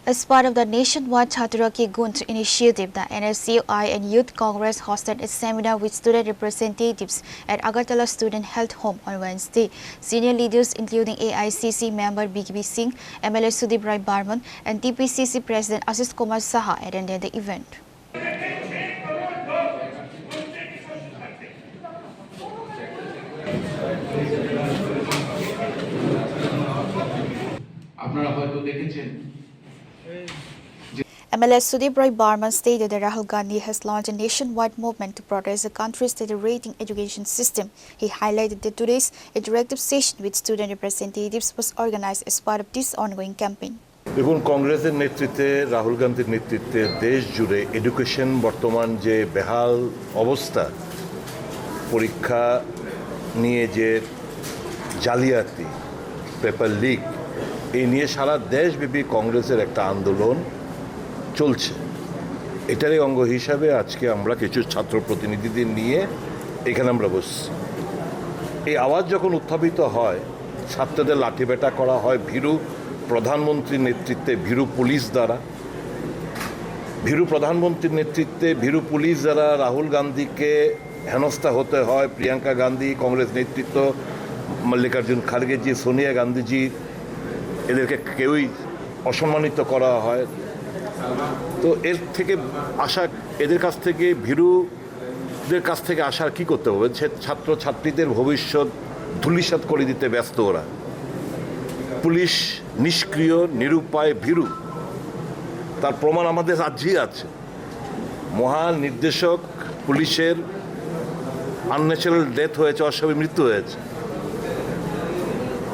As part of the nationwide Chhatra Ki Gunj initiative, the NSUI and Youth Congress hosted a seminar with student representatives at Agartala Student Health Home on Wednesday. Senior leaders including AICC Member B.P. Singh, MLA Sudip Roy Barman, and TPCC President Asish Kumar Saha attended the event. MLA Sudip Roy Barman stated that Rahul Gandhi has launched a nationwide movement to protest the country's deteriorating education system. He highlighted that today's interactive session with student representatives was organized as part of this ongoing campaign. দেখুন কংগ্রেসের নেতৃত্বে রাহুল গান্ধীর নেতৃত্বে দেশ জুড়ে education বর্তমান যে বেহাল অবস্থা, পরীক্ষা নিয়ে যে জালিয়াতি, পেপার লিক, এই নিয়ে সারা দেশব্যাপী কংগ্রেসের একটা আন্দোলন চলছে। এটারই অঙ্গ হিসাবে আজকে আমরা কিছু ছাত্র প্রতিনিধিদের নিয়ে এখানে আমরা বসছি। এই আওয়াজ যখন উত্থাপিত হয়, ছাত্রদের লাঠিপেটা করা হয় ভীরু প্রধানমন্ত্রীর নেতৃত্বে, ভীরু পুলিশ দ্বারা, ভীরু প্রধানমন্ত্রীর নেতৃত্বে ভীরু পুলিশ দ্বারা রাহুল গান্ধীকে হেনস্থা হতে হয়। প্রিয়াঙ্কা গান্ধী, কংগ্রেস নেতৃত্ব, মল্লিকার্জুন খাড়গেজি, সোনিয়া গান্ধীজি, এদেরকে কেউই অসম্মানিত করা হয়। তো এর থেকে আশা, এদের কাছ থেকে ভীরুদের কাছ থেকে আশা কি করতে হবে? ছাত্র ছাত্রীদের ভবিষ্যৎ ধূলিসাৎ করে দিতে ব্যস্ত ওরা। পুলিশ নিষ্ক্রিয়, নিরুপায়, ভীরু, তার প্রমাণ আমাদের রাজ্যেই আছে। মহান নির্দেশক পুলিশের আনন্যাচারাল ডেথ হয়েছে, অস্বাভাবিক মৃত্যু হয়েছে।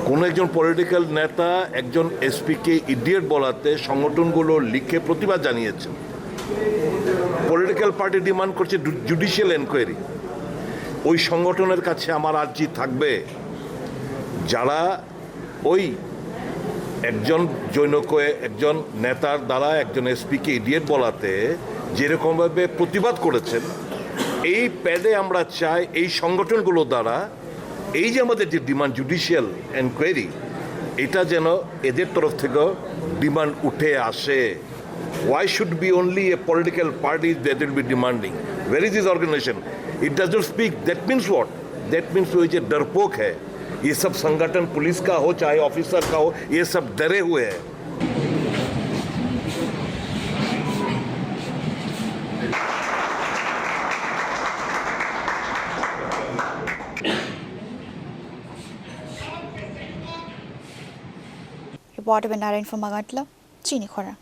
কোনো একজন পলিটিক্যাল নেতা একজন এসপিকে ইডিয়েট বলাতে সংগঠনগুলো লিখে প্রতিবাদ জানিয়েছেন। পলিটিক্যাল পার্টি ডিমান্ড করছে জুডিশিয়াল এনকোয়ারি। ওই সংগঠনের কাছে আমার আর্জি থাকবে, যারা ওই একজন জৈনকে, একজন নেতার দ্বারা একজন এসপিকে ইডিয়েট বলাতে যেরকমভাবে প্রতিবাদ করেছেন, এই প্যাডে আমরা চাই এই সংগঠনগুলো দ্বারা এই যে আমাদের যে ডিমান্ড জুডিশিয়াল এনকোয়ারি, এটা যেন এদের তরফ থেকে ডিমান্ড উঠে আসে। Why should be only a political party that will be demanding? Where is this organization? It does not speak. That means what? That means वो जो डरपोक है, ये सब संगठन पुलिस का हो चाहे ऑफिसर का हो, ये सब डरे हुए हैं। Reporter from Agartala, Chini, Khorang.